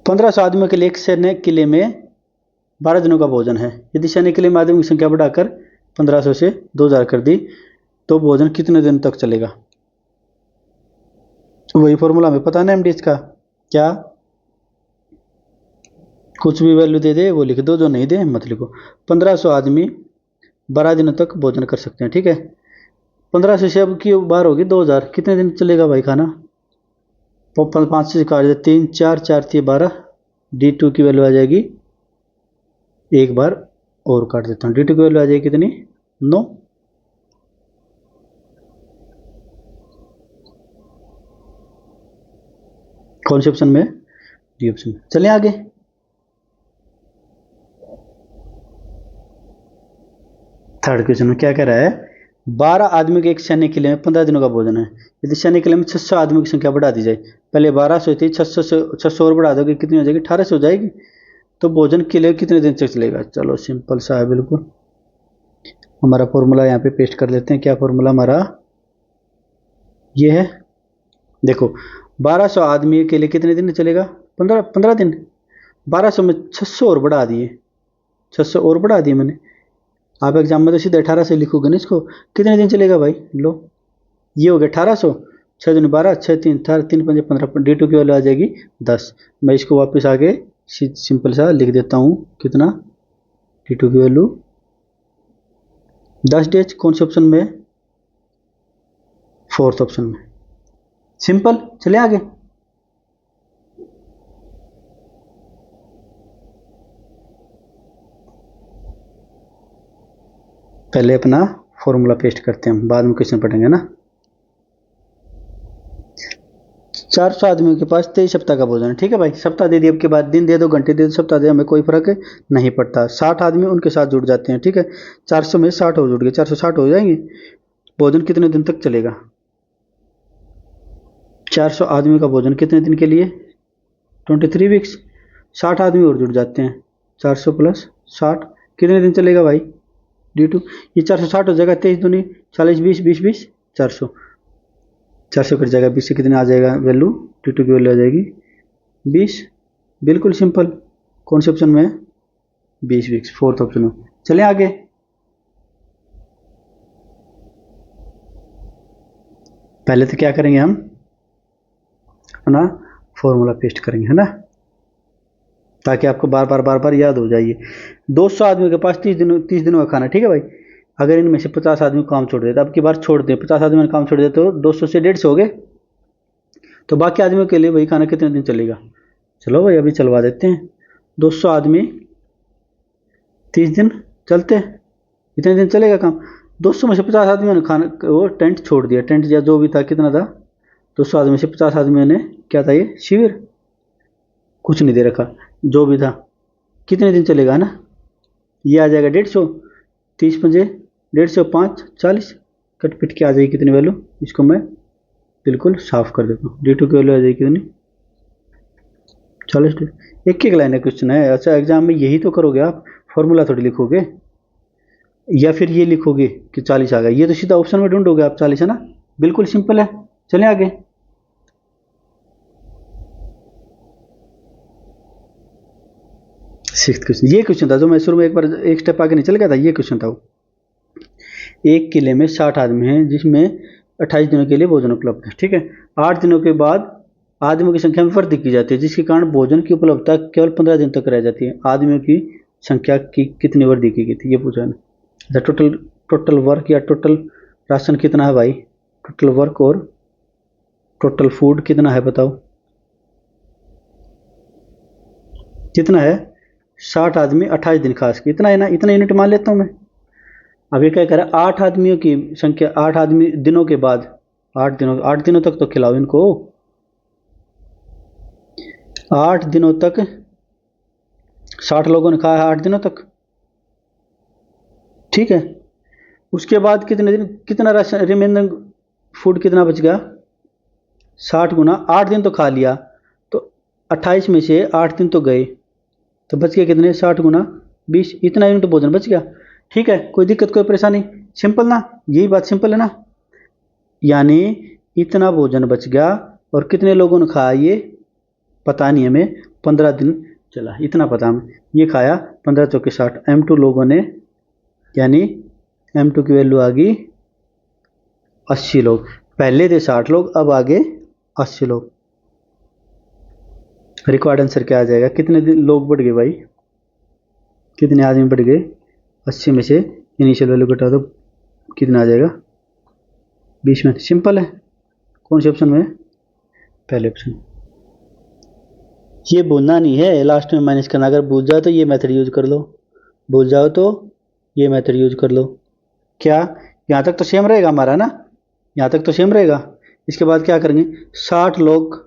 1500 आदमियों के लिए एक सैन्य किले में 12 दिनों का भोजन है। यदि सैन्य किले में आदमियों की संख्या बढ़ाकर 1500 से 2000 कर दी तो भोजन कितने दिन तक चलेगा। वही फॉर्मूला हमें पता ना MDH का, क्या कुछ भी वैल्यू दे दे वो लिख दो, जो नहीं दे मत लिखो। 1500 आदमी 12 दिनों तक भोजन कर सकते हैं, ठीक है। 1500 से अब की बार होगी 2000, कितने दिन चलेगा भाई खाना, 5 से काट दे, 3 4 4 3 12, D2 की वैल्यू आ जाएगी, एक बार और काट देता हूँ, D2 की वैल्यू आ जाएगी कितनी, 9। कौन से ऑप्शन में, डी ऑप्शन में। चलें आगे, थर्ड क्वेश्चन में क्या कह रहा है, 12 आदमी के एक सैन्य किले में 15 दिनों का भोजन है। यदि सैन्य किले में 600 आदमियों की संख्या बढ़ा दी जाए, पहले 1200 थी, 600 से 600 और बढ़ा दोगे कितनी हो जाएगी, 1800 हो जाएगी, तो भोजन किले कितने दिन तक चलेगा। चलो सिंपल सा है बिल्कुल, हमारा फॉर्मूला यहाँ पे पेस्ट कर लेते हैं। क्या फॉर्मूला हमारा ये है, देखो 1200 आदमी के लिए कितने दिन चलेगा, 15 दिन। 1200 में 600 और बढ़ा दिए, 600 और बढ़ा दिए मैंने, आप एग्जाम में तो सीधे 18 से लिखोगे ना इसको, कितने दिन चलेगा भाई, लो ये हो गया 1800, 6 दिन 12, 6 3 18, 3 5 15, D2 की वैल्यू आ जाएगी 10। मैं इसको वापस आगे सिंपल सा लिख देता हूँ, कितना, D2 की वैल्यू 10 डेज, कौन से ऑप्शन में, फोर्थ ऑप्शन में, सिंपल। चले आगे, पहले अपना फॉर्मूला पेस्ट करते हैं, बाद में क्वेश्चन पढ़ेंगे ना। 400 आदमियों के पास 23 सप्ताह का भोजन है, ठीक है भाई, सप्ताह दे दिए, अब के बाद दिन दे दो, घंटे दे दो, सप्ताह दे, हमें कोई फर्क नहीं पड़ता। 60 आदमी उनके साथ जुड़ जाते हैं, ठीक है, 400 में 60 हो जुड़ गए, 460 हो जाएंगे। भोजन कितने दिन तक चलेगा, 400 आदमी का भोजन कितने दिन के लिए, 23 वीक्स। 60 आदमी और जुड़ जाते हैं, 400 प्लस 60 कितने दिन चलेगा भाई, D2, ये 460 हो जाएगा, 23 दूनी 40, 20 20 20, 400 400 कट जाएगा, 20 से कितने आ जाएगा वैल्यू, D2 की वैल्यू आ जाएगी 20। बिल्कुल सिंपल। कौन से ऑप्शन में है? 20 वीक्स, फोर्थ ऑप्शन में। चलें आगे। पहले तो क्या करेंगे हम अपना फॉर्मूला पेस्ट करेंगे, है ना, ताकि आपको बार बार याद हो जाइए। 200 आदमियों के पास 30 दिनों का खाना, ठीक है भाई। अगर इनमें से 50 आदमी काम छोड़ देते, अब की बार छोड़ दें, 50 आदमी ने काम छोड़ दिया तो 200 से 150 हो गए। तो बाकी आदमियों के लिए वही खाना कितने दिन चलेगा? चलो भाई अभी चलवा देते हैं। 200 आदमी 30 दिन चलते हैं, इतने दिन चलेगा काम। 200 में से 50 आदमियों ने खाना वो टेंट छोड़ दिया, टेंट या जो भी था, कितना था? 200 आदमी से 50 आदमियों ने क्या था, ये शिविर, कुछ नहीं दे रखा, जो भी था। कितने दिन चलेगा, है ना? ये आ जाएगा 150, 30 पंजे 150, 5 40, कट पिट के आ जाएगी कितनी वैल्यू? इसको मैं बिल्कुल साफ कर देता हूँ। D2 की वैल्यू आ जाएगी कितनी? 40। एक एक लाइन है क्वेश्चन है। अच्छा एग्जाम में यही तो करोगे आप, फॉर्मूला थोड़ी लिखोगे, या फिर ये लिखोगे कि 40 आ गया। ये तो सीधा ऑप्शन में ढूंढोगे आप 40, है ना। बिल्कुल सिंपल है। चलें आगे। सिक्स्थ क्वेश्चन, ये क्वेश्चन था जो मैं शुरू में एक बार एक स्टेप आगे नहीं चल गया था, ये क्वेश्चन था वो। एक किले में 60 आदमी हैं, जिसमें 28 दिनों के लिए भोजन उपलब्ध है, ठीक है। 8 दिनों के बाद आदमियों की संख्या में वृद्धि की जाती है, जिसके कारण भोजन की उपलब्धता केवल 15 दिन तक रह जाती है। आदमियों की संख्या की कितनी वृद्धि की गई थी, ये पूछा है। अच्छा टोटल टोटल वर्क या टोटल राशन कितना है भाई? टोटल वर्क और टोटल फूड कितना है बताओ, कितना है? 60 आदमी 28 दिन खास के, इतना है ना, इतना यूनिट मान लेता हूँ मैं। अब ये क्या कह रहा है, 8 आदमियों की संख्या 8 आदमी दिनों के बाद, 8 दिनों तक तो खिलाओ इनको, 8 दिनों तक 60 लोगों ने खाया 8 दिनों तक, ठीक है। उसके बाद कितने दिन, कितना राशन रिमेनिंग फूड कितना बच गया? 60 गुना 8 दिन तो खा लिया, तो 28 में से 8 दिन तो गए, तो बच गए कितने? 60 गुना 20, इतना यूनिट भोजन बच गया, ठीक है। कोई दिक्कत कोई परेशानी? सिंपल ना, यही बात सिंपल है ना। यानी इतना भोजन बच गया, और कितने लोगों ने खाया ये पता नहीं हमें, 15 दिन चला, इतना पता हमें। ये खाया 15 चौके 60, M2 लोगों ने, यानी M2 की वैल्यू आ गई 80 लोग। पहले थे 60 लोग, अब आगे 80 लोग। रिक्वायर्ड आंसर क्या आ जाएगा? कितने दिन लोग बढ़ गए भाई, कितने आदमी बढ़ गए? 80 में से इनिशियल वैल्यू घटा दो, कितना आ जाएगा? 20 में। सिंपल है। कौन से ऑप्शन में? पहले ऑप्शन। ये भूलना नहीं है, लास्ट में माइनस करना। अगर भूल जाओ तो ये मेथड यूज कर लो, भूल जाओ तो ये मेथड यूज कर लो। क्या यहाँ तक तो सेम रहेगा हमारा ना, यहाँ तक तो सेम रहेगा। इसके बाद क्या करेंगे, 60 लोग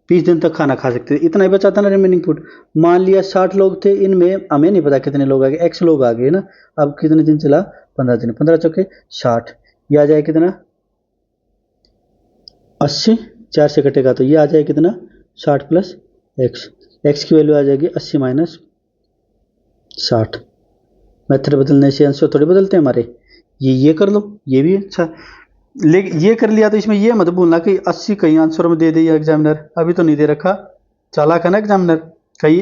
20 दिन तक खाना खा सकते थे, इतना ही बचा था ना रिमेनिंग फूड। मान लिया 60 लोग थे, इनमें हमें नहीं पता कितने लोग आ गए, एक्स लोग आ गए ना। अब कितने दिन चला? 15 दिन, 15 चौके 60, ये आ जाए कितना? 80, 4 से कटेगा तो ये आ जाए कितना? 60 प्लस एक्स, एक्स की वैल्यू आ जाएगी 80 माइनस 60। मेथड बदलने से आंसर थोड़ी बदलते हैं हमारे। ये कर लो, ये भी अच्छा। लेकिन ये कर लिया तो इसमें ये मत भूलना कि 80 कहीं आंसर में दे दिया एग्जामिनर, अभी तो नहीं दे रखा, चालाक है ना एग्जामिनर। कहीं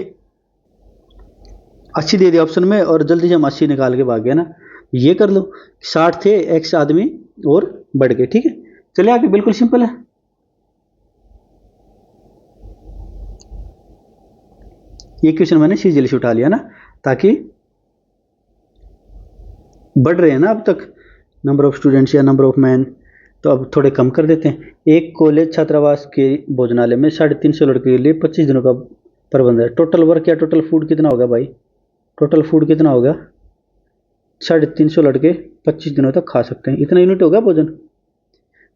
80 दे दिया ऑप्शन में और जल्दी से हम 80 निकाल के भाग गए ना। ये कर लो, 60 थे, एक्स आदमी और बढ़ गए, ठीक है। चलिए आगे, बिल्कुल सिंपल है। ये क्वेश्चन मैंने सीरियली से उठा लिया ना, ताकि बढ़ रहे हैं ना अब तक नंबर ऑफ स्टूडेंट्स या नंबर ऑफ मैन, तो अब थोड़े कम कर देते हैं। एक कॉलेज छात्रावास के भोजनालय में 350 लड़के के लिए 25 दिनों का प्रबंध है। टोटल वर्क या टोटल फूड कितना होगा भाई? टोटल फूड कितना होगा? 350 लड़के 25 दिनों तक खा सकते हैं, इतना यूनिट होगा भोजन।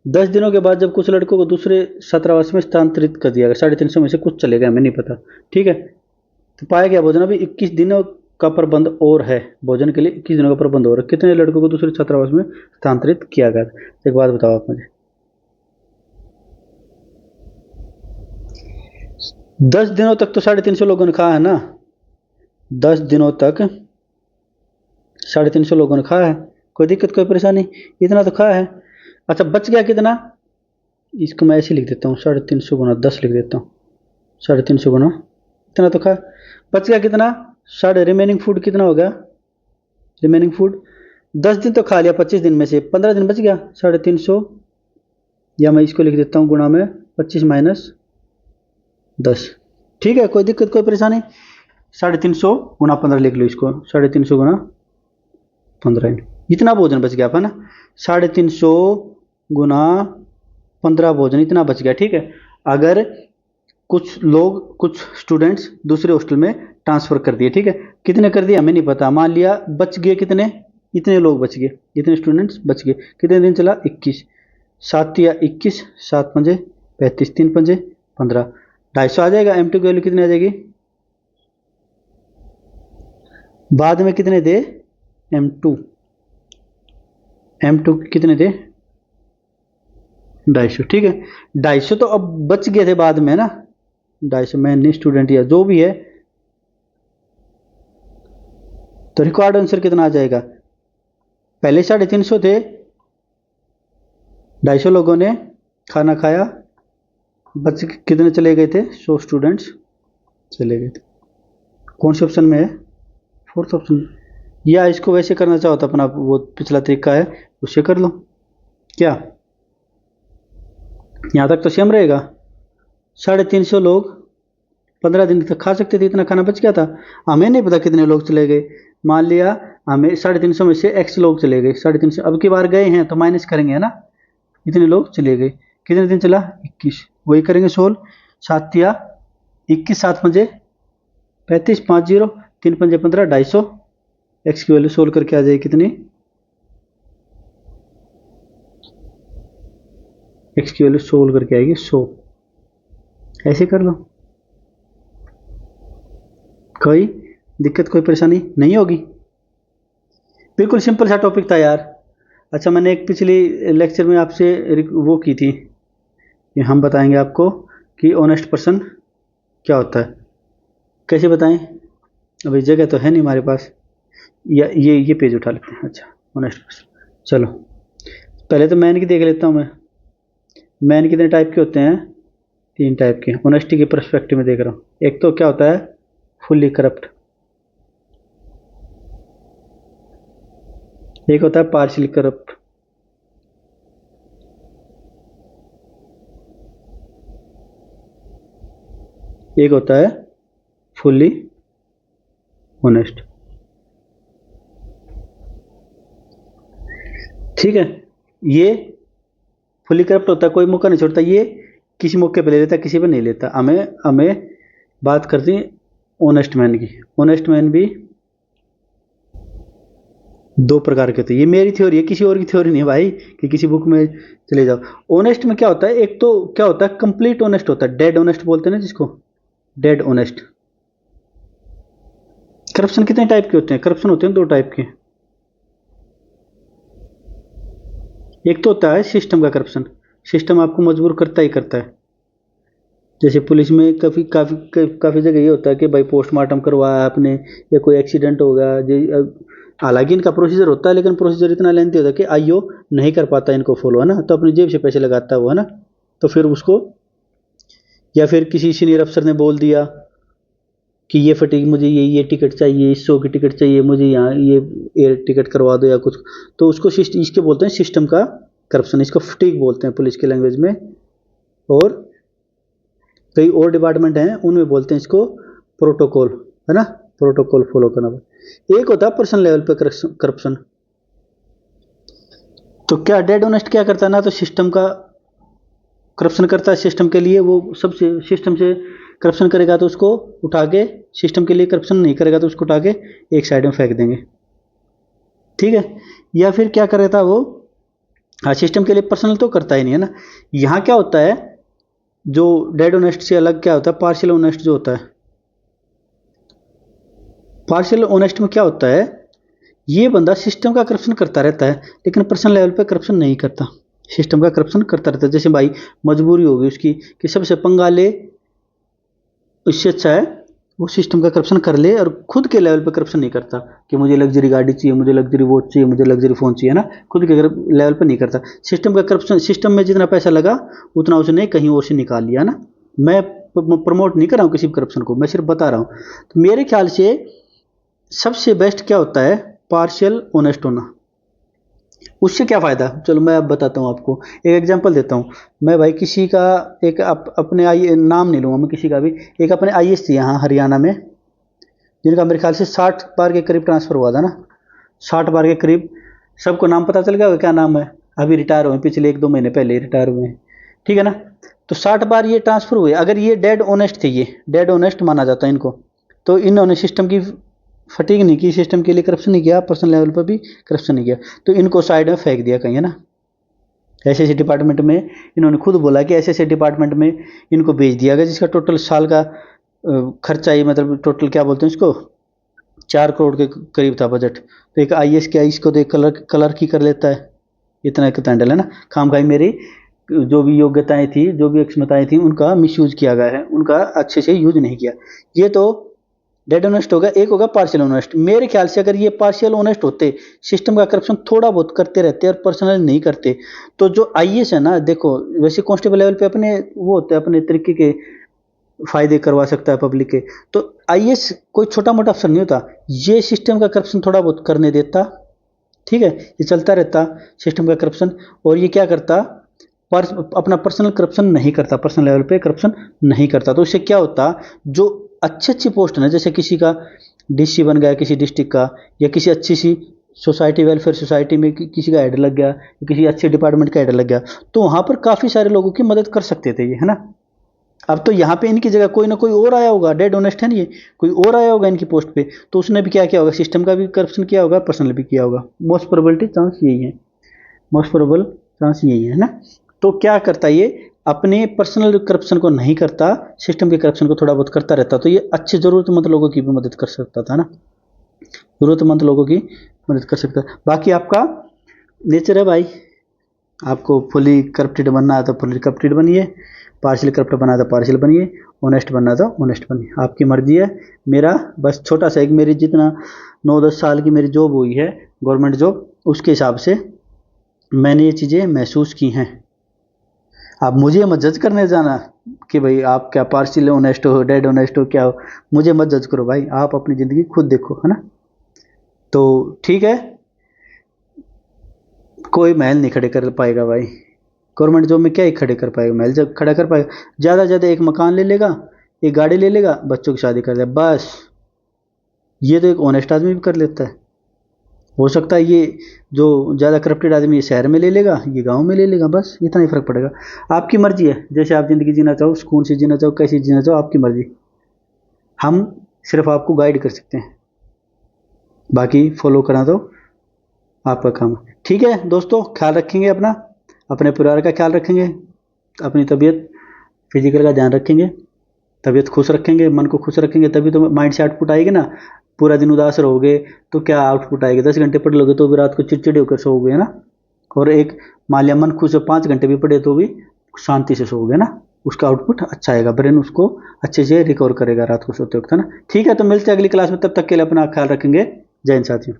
10 दिनों के बाद जब कुछ लड़कों को दूसरे छात्रावास में स्थानांतरित कर दिया गया, 350 में से कुछ चले गए, हमें नहीं पता, ठीक है। तो पाया गया भोजन अभी 21 दिनों का प्रबंध और है, भोजन के लिए 21 दिनों का प्रबंध और है। कितने लड़कों को दूसरे छात्रावास में स्थानांतरित किया गया? एक बात बताओ आप मुझे, 10 दिनों तक तो 350 लोगों ने खाया है ना, 10 दिनों तक 350 लोगों ने खाया है, कोई दिक्कत कोई परेशानी? इतना तो खाया है। अच्छा बच गया कितना? इसको मैं ऐसे लिख देता हूँ, 350 गुना 10 लिख देता हूँ, 350 गुना इतना तो खा, बच गया कितना, साढ़े, रिमेनिंग फूड कितना हो गया, रिमेनिंग फूड 10 दिन तो खा लिया, 25 दिन में से 15 दिन बच गया, 350, या मैं इसको लिख देता हूँ गुणा में 25 माइनस 10। ठीक है, कोई दिक्कत कोई परेशानी, 350 गुणा 15 लिख लो इसको, 350 गुणा 15, इतना भोजन बच गया अपन ना, 350 गुणा 15 भोजन इतना बच गया। ठीक है, अगर कुछ लोग, कुछ स्टूडेंट्स दूसरे हॉस्टल में ट्रांसफर कर दिए, ठीक है, कितने कर दिए हमें नहीं पता, मान लिया बच गए कितने, इतने लोग बच गए, इतने स्टूडेंट्स बच गए, कितने दिन चला, 21, 7 या 21, 7 पंजे 35, 3 पंजे 15, 250 आ जाएगा। M2 की वैल्यू कितनी आ जाएगी, बाद में कितने दे, M2 कितने थे, 250। ठीक है, 250 तो अब बच गए थे बाद में ना, 250 मैंने स्टूडेंट या जो भी है, तो रिकॉर्ड आंसर कितना आ जाएगा, पहले 350 थे, 250 लोगों ने खाना खाया, बच कितने चले गए थे, 100 स्टूडेंट्स चले गए थे। कौन से ऑप्शन में है, 4th ऑप्शन, या इसको वैसे करना चाहो तो अपना वो पिछला तरीका है उससे कर लो, क्या यहाँ तक तो सेम रहेगा, 350 लोग 15 दिन तक खा सकते थे, इतना खाना बच गया था, हमें नहीं पता कितने लोग चले गए, मान लिया हमें 350 में से x लोग चले गए, 350 अब की बार गए हैं तो माइनस करेंगे है ना, इतने लोग चले गए, कितने दिन चला, 21, वही करेंगे सोल्व, 7 या 21, 7 पंजे 35, 5 0, 3 पंजे 15, 250, x की वैल्यू सोल्व करके आ जाएगी कितनी, x की वैल्यू सोल्व करके आएगी 100, ऐसे कर लो, कोई दिक्कत कोई परेशानी नहीं होगी, बिल्कुल सिंपल सा टॉपिक था यार। अच्छा, मैंने एक पिछली लेक्चर में आपसे वो की थी कि हम बताएंगे आपको कि ऑनेस्ट पर्सन क्या होता है, कैसे बताएं, अभी जगह तो है नहीं हमारे पास, या ये पेज उठा लेते हैं। अच्छा, ऑनेस्ट पर्सन, चलो पहले तो मैन की देख लेता हूँ मैं, मैन कितने टाइप के होते हैं, 3 टाइप के, ऑनेस्टी के पर्सपेक्टिव में देख रहा हूँ। एक तो क्या होता है, फुल्ली करप्ट, एक होता है पार्शियली करप्ट, एक होता है फुल्ली ऑनेस्ट। ठीक है, ये फुल्ली करप्ट होता है, कोई मौका नहीं छोड़ता, ये किसी मौके पे ले लेता, किसी पे नहीं लेता। हमें बात करते हैं ऑनेस्ट मैन की। ऑनेस्ट मैन भी 2 प्रकार के होते हैं, ये मेरी थ्योरी है, किसी और की थ्योरी नहीं है भाई कि किसी बुक में चले जाओ। ऑनेस्ट में क्या होता है, एक तो क्या होता है, कंप्लीट ऑनेस्ट होता है, डेड ऑनेस्ट बोलते हैं ना जिसको, डेड ऑनेस्ट। करप्शन कितने टाइप के होते हैं, करप्शन होते हैं 2 टाइप के, एक तो होता है सिस्टम का करप्शन, सिस्टम आपको मजबूर करता ही करता है, जैसे पुलिस में काफ़ी जगह ये होता है कि भाई पोस्टमार्टम करवाया आपने, या कोई एक्सीडेंट हो गया, हालांकि इनका प्रोसीजर होता है लेकिन प्रोसीजर इतना लेंथी होता है कि आईओ नहीं कर पाता इनको फॉलो, है ना, तो अपनी जेब से पैसे लगाता है वो, है ना, तो फिर उसको, या फिर किसी सीनियर अफसर ने बोल दिया कि ये फटीक मुझे ये टिकट चाहिए, इस शो की टिकट चाहिए मुझे, यहाँ ये एयर टिकट करवा दो या कुछ, तो उसको इसके बोलते हैं सिस्टम का करप्शन, इसको फटीक बोलते हैं पुलिस के लैंग्वेज में, और कई और डिपार्टमेंट हैं उनमें बोलते हैं इसको प्रोटोकॉल, है ना, प्रोटोकॉल फॉलो करना। एक होता है पर्सनल लेवल पे करप्शन, तो क्या डेड ऑनेस्ट क्या करता है ना, तो सिस्टम का करप्शन करता है, सिस्टम के लिए वो सबसे, सिस्टम से करप्शन करेगा तो उसको उठा के, सिस्टम के लिए करप्शन नहीं करेगा तो उसको उठा के एक साइड में फेंक देंगे। ठीक है, या फिर क्या करेगा वो, हाँ सिस्टम के लिए पर्सनल तो करता ही नहीं है ना। यहाँ क्या होता है, जो डेड ऑनेस्ट से अलग क्या होता है, पार्शियल ऑनेस्ट जो होता है, पार्शियल ऑनेस्ट में क्या होता है, ये बंदा सिस्टम का करप्शन करता रहता है लेकिन पर्सनल लेवल पे करप्शन नहीं करता, सिस्टम का करप्शन करता रहता है। जैसे भाई मजबूरी होगी उसकी कि सबसे पंगा ले, इससे अच्छा है वो सिस्टम का करप्शन कर ले और खुद के लेवल पे करप्शन नहीं करता कि मुझे लग्जरी गाड़ी चाहिए, मुझे लग्जरी वॉच चाहिए, मुझे लग्जरी फ़ोन चाहिए, ना, खुद के लेवल पे नहीं करता। सिस्टम का करप्शन, सिस्टम में जितना पैसा लगा उतना उसने कहीं और से निकाल लिया ना। मैं प्रमोट नहीं कर रहा हूँ किसी भी करप्शन को, मैं सिर्फ बता रहा हूँ। तो मेरे ख्याल से सबसे बेस्ट क्या होता है, पार्शियल ऑनेस्ट होना। उससे क्या फ़ायदा, चलो मैं अब बताता हूँ आपको, एक एग्जांपल देता हूँ। मैं भाई किसी का एक अपने आई नाम नहीं लूँगा मैं किसी का भी, एक अपने आईएएस थी यहाँ हरियाणा में, जिनका मेरे ख्याल से 60 बार के करीब ट्रांसफ़र हुआ था ना, 60 बार के करीब। सबको नाम पता चल गया होगा क्या नाम है, अभी रिटायर हुए, पिछले 1-2 महीने पहले ही रिटायर हुए हैं, ठीक है ना। तो 60 बार ये ट्रांसफ़र हुए, अगर ये डेड ऑनेस्ट थे, ये डेड ऑनेस्ट माना जाता है इनको, तो इन्होंने सिस्टम की फटीग नहीं की, सिस्टम के लिए करप्शन नहीं किया, पर्सनल लेवल पर भी करप्शन नहीं किया, तो इनको साइड में फेंक दिया कहीं, है ना। ऐसे ऐसे डिपार्टमेंट में, इन्होंने खुद बोला कि ऐसे ऐसे डिपार्टमेंट में इनको भेज दिया गया जिसका टोटल साल का खर्चा ही, मतलब टोटल क्या बोलते हैं इसको, 4 करोड़ के करीब था बजट। तो एक आईएएस क्या इसको तो एक कलर की कर लेता है, इतना एक हैंडल है ना। खामखाई मेरी जो भी योग्यताएं थी, जो भी क्षमताएं थी, उनका मिसयूज किया गया है, उनका अच्छे से यूज नहीं किया। ये तो डेड ऑनेस्ट होगा, एक होगा पार्शियल ऑनेस्ट। मेरे ख्याल से अगर ये पार्शियल ऑनेस्ट होते, सिस्टम का करप्शन थोड़ा बहुत करते रहते और पर्सनल नहीं करते, तो जो आईएएस है ना, देखो वैसे कांस्टेबल लेवल पे अपने वो होते हैं, अपने तरीके के फायदे करवा सकता है पब्लिक के, तो आईएएस कोई छोटा मोटा अफसर नहीं होता। ये सिस्टम का करप्शन थोड़ा बहुत करने देता, ठीक है, ये चलता रहता सिस्टम का करप्शन। और ये क्या करता, अपना पर्सनल करप्शन नहीं करता, पर्सनल लेवल पे करप्शन नहीं करता। तो इससे क्या होता, जो अच्छी अच्छी पोस्ट है ना, जैसे किसी का डीसी बन गया किसी डिस्ट्रिक्ट का, या किसी अच्छी सी सोसाइटी, वेलफेयर सोसाइटी में किसी का हेड लग गया, किसी अच्छे डिपार्टमेंट का हेड लग गया, तो वहाँ पर काफ़ी सारे लोगों की मदद कर सकते थे ये, है ना। अब तो यहाँ पे इनकी जगह कोई ना कोई और आया होगा, डेड ऑनेस्ट है ना ये, कोई और आया होगा इनकी पोस्ट पे, तो उसने भी क्या किया होगा, सिस्टम का भी करप्शन किया होगा, पर्सनल भी किया होगा। मोस्ट प्रोबेबिलिटी चांस यही है, मोस्ट प्रोबेबल चांस यही है ना। तो क्या करता ये, अपने पर्सनल करप्शन को नहीं करता, सिस्टम के करप्शन को थोड़ा बहुत करता रहता। तो ये अच्छे ज़रूरतमंद लोगों की भी मदद कर सकता था ना, ज़रूरतमंद लोगों की मदद कर सकता। बाकी आपका नेचर है भाई, आपको फुली करप्टेड बनना है तो फुली करप्टेड बनिए, पार्शियल करप्ट बनना है तो पार्शियल बनिए, ऑनेस्ट बनना है तो ऑनेस्ट बनिए, आपकी मर्जी है। मेरा बस छोटा सा एक, मेरी जितना 9-10 साल की मेरी जॉब हुई है, गवर्नमेंट जॉब, उसके हिसाब से मैंने ये चीज़ें महसूस की हैं। आप मुझे मत जज करने जाना कि भाई आप क्या पार्शियल ऑनेस्ट हो, डेड ऑनेस्ट हो, क्या हो, मुझे मत जज करो भाई, आप अपनी ज़िंदगी खुद देखो, है ना। तो ठीक है, कोई महल नहीं खड़े कर पाएगा भाई, गवर्नमेंट जॉब में क्या ही खड़े कर पाएगा, महल जब खड़ा कर पाएगा, ज़्यादा से ज़्यादा एक मकान ले लेगा, एक गाड़ी ले लेगा, बच्चों की शादी कर दे, बस। ये तो एक ऑनेस्ट आदमी भी कर लेता है। हो सकता है ये जो ज़्यादा करप्टेड आदमी ये शहर में ले लेगा, ये गांव में ले लेगा, बस इतना ही फ़र्क पड़ेगा। आपकी मर्जी है, जैसे आप ज़िंदगी जीना चाहो, सुकून से जीना चाहो, कैसे जीना चाहो, आपकी मर्जी। हम सिर्फ आपको गाइड कर सकते हैं, बाकी फॉलो करना तो आपका काम है। ठीक है दोस्तों, ख्याल रखेंगे अपना, अपने परिवार का ख्याल रखेंगे, अपनी तबीयत फिजिकल का ध्यान रखेंगे, तबीयत खुश रखेंगे, मन को खुश रखेंगे, तभी तो माइंड से आउटपुट आएगी ना। पूरा दिन उदास रहोगे तो क्या आउटपुट आएगी, 10 घंटे पढ़ लोगे तो भी रात को चिड़चिड़े होकर सोओगे, है ना। और एक मान लिया मन खुश है, 5 घंटे भी पढ़े तो भी शांति से सोओगे ना, उसका आउटपुट अच्छा आएगा, ब्रेन उसको अच्छे से रिकवर करेगा रात को सोते वक्त, है ना। ठीक है, तो मिलते हैं अगली क्लास में, तब तक के लिए अपना ख्याल रखेंगे। जय हिंद साथियों।